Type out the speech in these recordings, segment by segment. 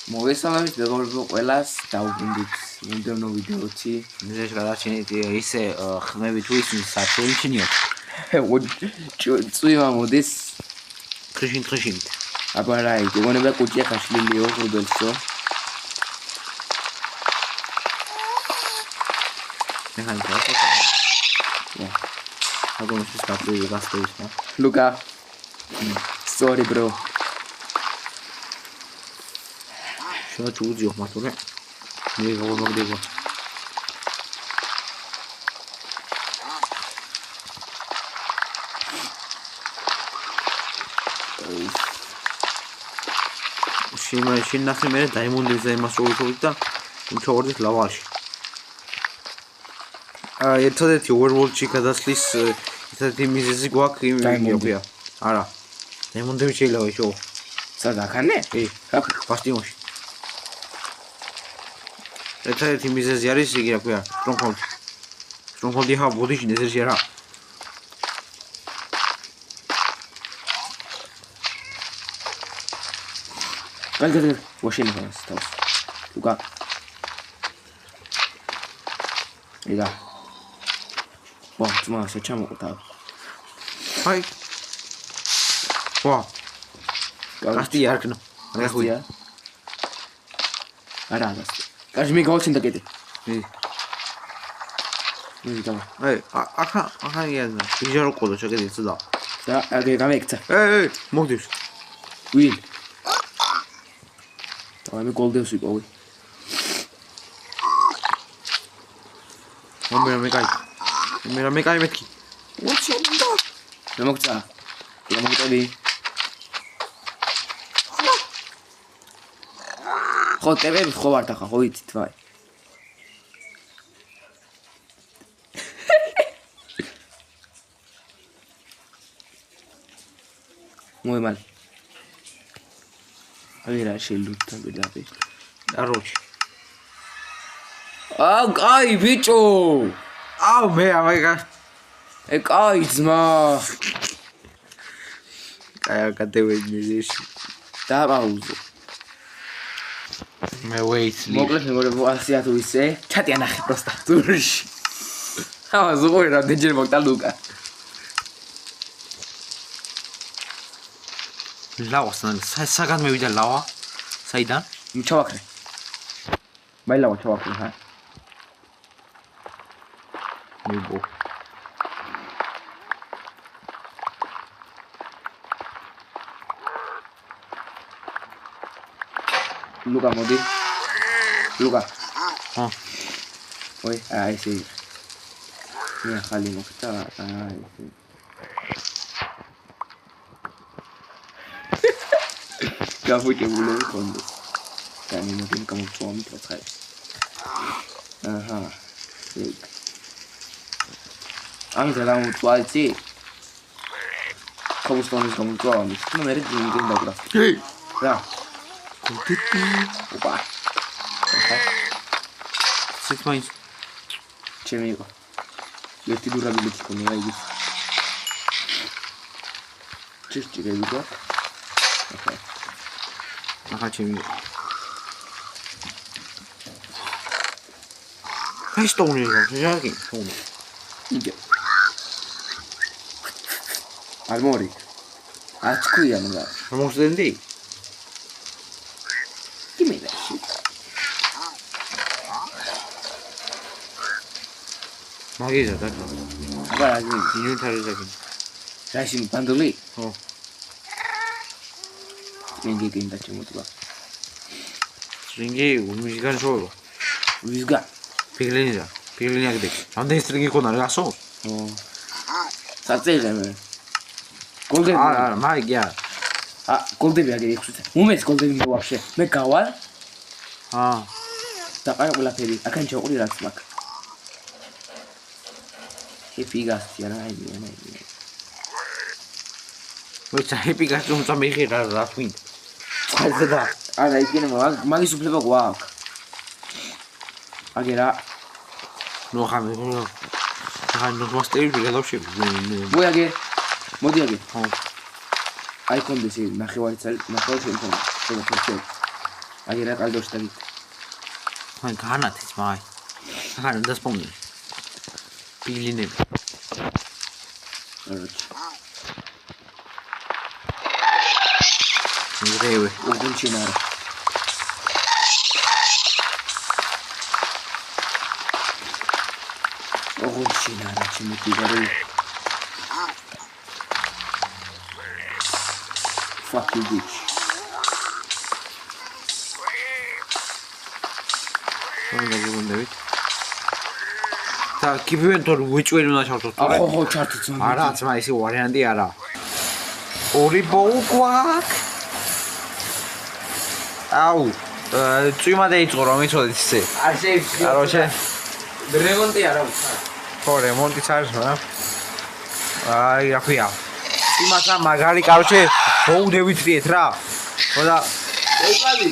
მოგესალმებით მეგობრებო ყველას დაუბრუნდით მომდევნო ვიდეოთი მიზეშ გადაჩენით ისე ხმები თუ ისმის საწოლჩინიოთ წვიმა მოდის ტრიშინ აბა რა იგი გონება კუჭია ხაშლილიო რუდელსო მეხანი ფოტო აგონში სტაპლი გასტევს ნა ლუკა sorry bro შენ ჩუძიო მათურე მე გავამაგდება შენ ნახე მე დაიმონდებს და იმას უვიქოვით და ჩავარდით ლავაში ერთადერთი overworld-ში გადასვლის ერთადერთი მიზეზი გვაქვს იმია არა დაიმონდები შეიძლება შო სადა ხანე ბასტიონში ერთადერთი მიზეზი არის იგი რა ქვია სტრონგჰოლდი ხა ბოდიში დეზერტში რა გალგალ ვაშინი ხავს თავს უკა იდა ვა ძმა შეჩამოყდა აი ვა გასტი არქნო რა ხუია არა გასტი კაჟ მე გავჩენდა კიდე და აი ახლა იაზნა ბიჟარო ყოლო შეგედი ცოტა და აგე გამეკცა მოგდივს ვინ მე გოლდევს ვიპოვე მე კაი მეთქი უჩენდა მე მოგცა მოგწევი ხო ტევები ხო ვარ და ხო იცით ვაი მოემალ აირა შელუთან ბედაბე აროჩი აუ კაი ბიჭო აუ მე ამაგა კაი ძმა კაი გადევედი დააყაუზო მე ვეიტლი მოკლედ მეგობრებო ასია თუ ისე ჩატი ანახე პროსტა ზურში აუ ზოგი რა დეჯერ მოკტა ლუკა ლავასთან საგან მევიდა ლავა საიდან ჩავაქრე მაი ლავა ჩავაქრე ხა მიბო ლუკა მოდი ლუკა ой აი სი მე ხალი მოხდა აი გაფუჭებული კონდო და ნიმოდინ გამოვწვამი ტროცხაი აჰა ამ ზარამუწვალცი ქობუსტონის გამოვწვამი თუ მე რეგინ დაგრა რა კონტიტი ოპა სიტმაინს ჩემი იყო ერთი დურაბილეთი ქონია იგი ჭირჭი გეიგო ახლა ჩემი აი სტოუნი ჯაგი სტოუნი იგე არმორი აცქუია მაგა მომსდენდი კიმეში მაგიზა და აბა რა დინუთარიზაკი რაში ბანდული ხო ტრინგი გინდა ჩემოთვა ტრინგი უმისგან შოვა ვისგა პიგლინი აგდე ამდენ ტრინგი ქონა რასო საწეღე მე გოლდები არა მაგია გოლდები აგე იხსუცე უმეც გოლდები მე ვაფშე მე გავალ და აი ყველაფერი აქან ჩაყური რაც მაქვს ჰეპიგასია რა აი ვეცა ჰეპიგასი უმცა მიხირა რა twin და არა იქნება მაგის უფლება გვაქვს აგერა ნუ ხამე ნუ ვასტერი გადავშევი მოიაგე მოდი აგე ხო აი კონდესი ნახევარი წელი ნახევარი შემთხვევა აი რა კალდოს და გით. აი განათიც მაი. ახლა დასპოვნი. ბილინები. Короче. მიდრევე. უგუნჩინარა. უგუნჩინარა ჩიმიტიგარი. Fuck you bitch. გაგიგუნდებით. და კიბივენტორ ვიჭველი უნდა ჩავთოთ. ხო ჩართიც. არა, ძმა, ისი ვარიანტი არა. ორი ბოუ გვაქვს. აუ, წვიმა დაიწყო რომ იცოდეთ ისე. არ შეიძლება. Короче, რემონტი არა ვქა. ხო, რემონტიც არის, მაგრამ აი, რა ქვია. იმასა მაგარი, короче, ბოუ დევიტრიეთ რა. ხო და ეკალი.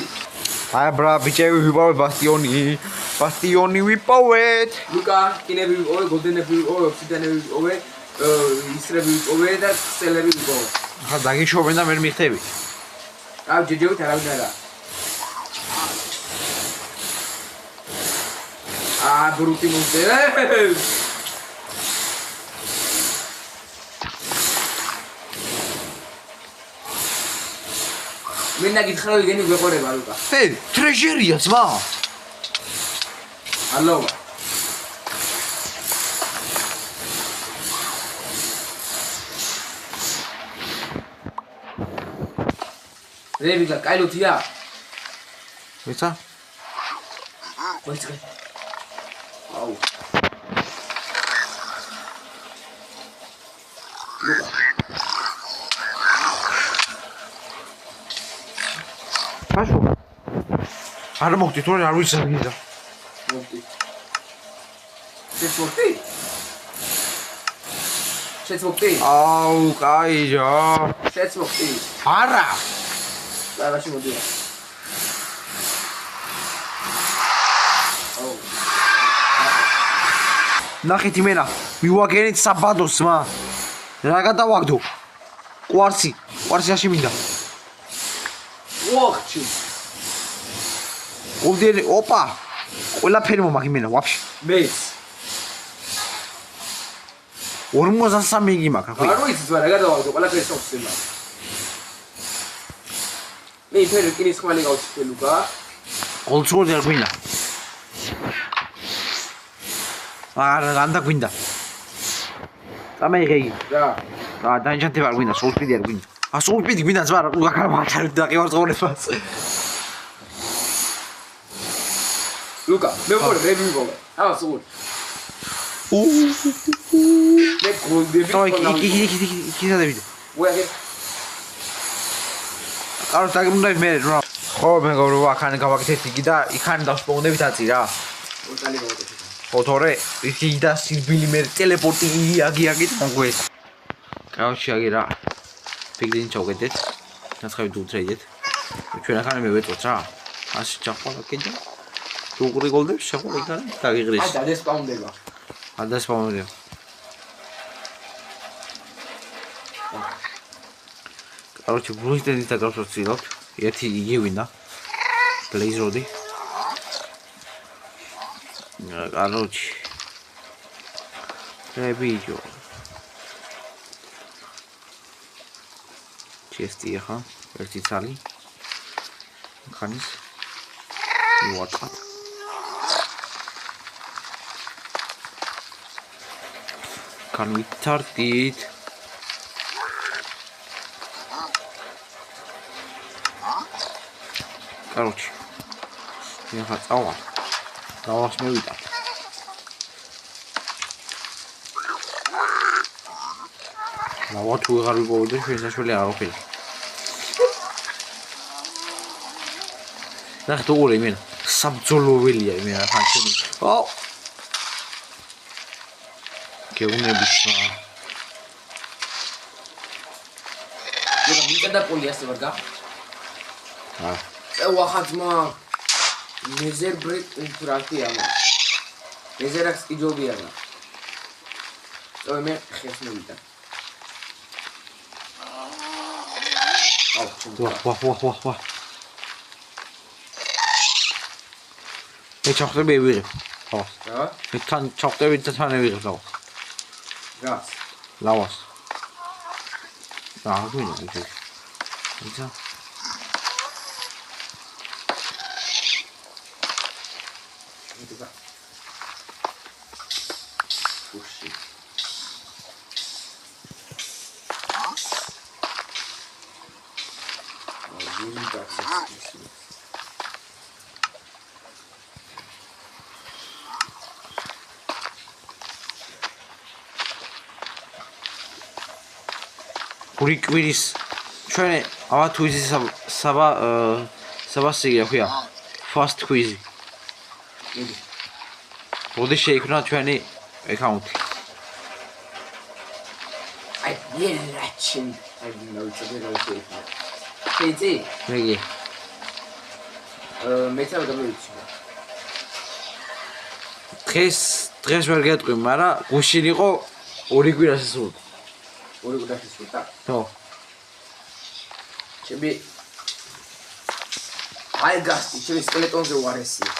აი, ბრა, ბიჭები ვიპოვეთ ბასტიონი ვიპოვეთ. ლუკა, კინები ვიპოვე, გოლდენები ვიპოვე, ოფსიდანები ვიპოვე, ისრები ვიპოვე და სელები ვიპოვე. ახლა დაგიშვებენ და მე მიხდები. აუ, ჯეჯევით არავინ არა. ბრუტი მომდე. მინდა გითხრა ვიგენი გვეყურება ლუკა. ტრეჟერია ძმა. ალო. რებიკა, კაილუთია? ვიცა? მოიწყე. აუ. ლუკა. ბაშო. არ მოგდი თორე არ ვიცი გიდა. მოგდი. შეცმოხდი? შეცმოხდი? აუ, კაიჯო. შეცმოხდი? არა. ლავაში მოდია. აუ. ნახეთ იმენა, მივაგენით საბადოს მა. რა გადავაგდო? კვარცი რაში მინდა. ოხჩი. გოლდენი, ოპა. ყველაფერი მომაგ იმენა, ვაფშე. მეც. 53 igi მაქვს, რა არ ვიცი რა გადავაგდო, ყველაფერი სოფსემა. მე ფერი კინის ხმალი გავჩი ლუკა. გოლცოდი არ გვინდა. არა, განდა გვინდა. წამეიღე. რა. დაინჯანტება არ გვინდა, სულფიდი არ გვინდა. სულფიდი გვინდა ძმა, რა გამახარ დაგივარ ცხოვრებას. ლუკა, მე ვარ რები ვიყო. აა სულ. მე გოლდები კი დადები. უაღე. არო დაგმუნდა მე რა. ხო, მეგობრო, ახან გავაკეთეთ იგი და იქან დავსპოვნდებით აწი რა. უტალი გავაკეთე. ოთორე, იგი და სიბილი მე ტელეპორტი აგიაგით მოგვეს. კაუჩი აგი რა. ფიგდინ ჩავგედეთ. ნაცხები დუძრეიდეთ. ჩვენ ახან მე ვეწოთ რა. ასე ჩახვალა კიდე. უღრი გოლდებს ჩახვალა იქ დაგიღრის. აი დადესპაუნდება. ადასპაუნდება. короче, ბლუისტენის და გავსოცილობთ. ერთი იგი ვინდა. ბლეიზროდი. короче. რებიჯო. ჩესტი ახლა ერთი ცალი. ხანის. ვატყა. Can we start it? Короче. Я хотел. Давай смеюсь. Давай tu гару გოვიდე ჩვენ საშველი არაფერი. ნახე თუ ყურე იმენ საბძოლოველია იმენ ახან შენი. აუ გეუნებიშა. ლუკა მიკედა პოლი ასე ვარ გა? ვახათმა მეზერ ბრეკ ინფრაქტია. მეზერაკს კი ჯობია. მე ხეს მოვიდა. ვაჰ. მე ჩავხტები ვიღებ. ხო. რა? მე თან ჩავხტები და თან ვიღებ ლავას. რას? ლავას. რა გვინდა იქ? ისა. იტება. უში. ორი კვირის ჩვენ ამა თუ იზის საბასია ხია fast quiz როდის შეიქმნა ჩვენი აკაუნტი აი იერაჩენ აი ნოუცები როიქნა შეიძლება მეგი მეცამა გამოვიცი დღეს ვერ გეტყვი მაგრამ გუშინ იყო ორი კვირას ისურდა ორი კვირას ისურდა ხო ჩემი აი გასტი ჩემი სკელეტონზე უარესია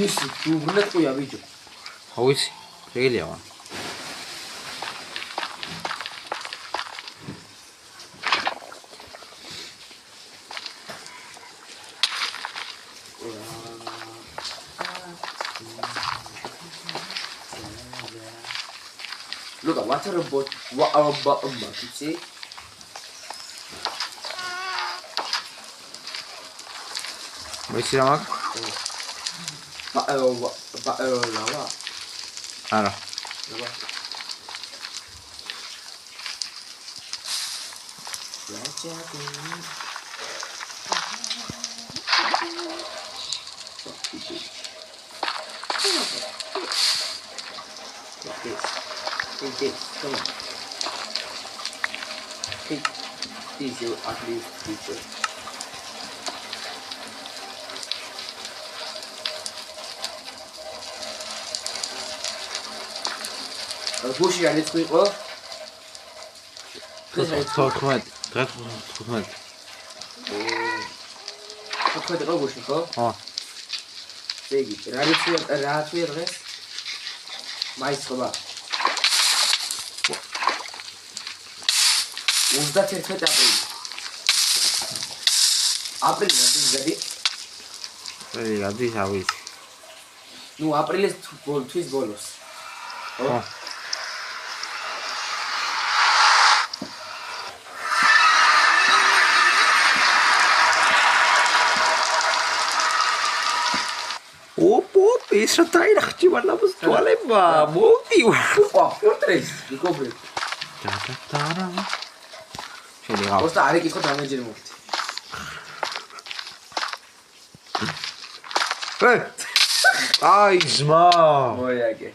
ისი თუ ბრუნეთყია ბიჭო ხო იცი შეიძლება მან Look at what about you see? ვიცი რა მაგ? ლავა. არა. ლავა. Take this, come on. Take this, you ugly creature. Bushy, I let's quick off. თოთხმეტ თოთხმეტ რო ბუში ხო? ხო. ზეგი, რა თვირღეს? მაის ხობა. 31 აპრილი. აპრილი მოდი. ადის ავის. ნუ აპრილის თვის ბოლოს. ხო. ის რა დაირახჭი ვარლაბოს თვალება მოვდივა ოპა ფორტრეს იკობე და შეიძლება ოღონდ არ ეკითხო დამეჯერ მოვთი აი ზმა მოიაგე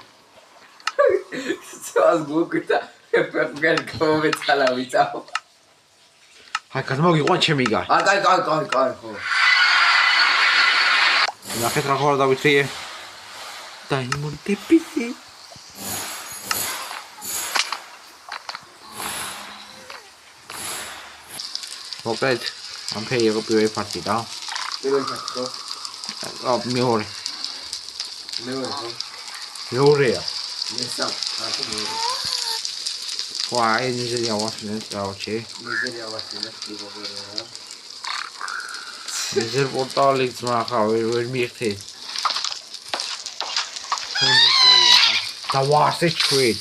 სას გუკუთა პერპერგენ კომეცალა ვიცაო აი გადმოგიყვან ჩემი გარ აი ხო ნახეთ რა ხარ დავითრიე დაიმონტებიზე მოკლედ ამ ფეი იყო პირველი ფარტი და პირველი ფარტი ხო მეორეა მესამ მეორე ვაი ნიზერია ვასწრებს დაუჩი ნიზერია ვასწრებს გიგოღერა ნიზერ პორტალი ძმა ხა ვერ მიიხთე და ვასე ჩვენ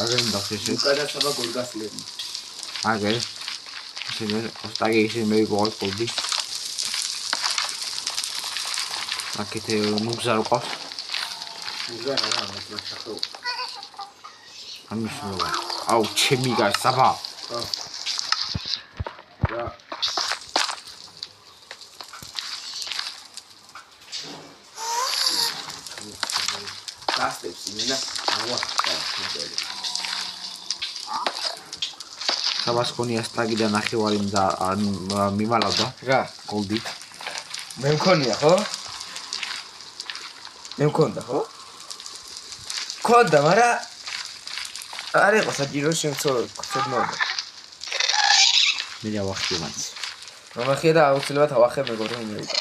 აგენ დახეშე უკადასობა გოლგასლები აგენ ისინი ოსტაგი ისინი მე გოლკოდი აკეთე მუგზარ ყავს მუგზარ არა მასახო ამიშნობა აუ ჩემი გასაბა რა გასტებს იმენა ავახტა საბას ხონია სტაგიდან ნახევარი მიმალავდა რა გოლდი მე მქონია ხო მე მქონდა ხო მქონდა მაგრამ არ იყო საჭირო შემცოდნობა მე დავახტი მას მომახია და აუცილებლად ავახებ მეგობრებო მერიკა.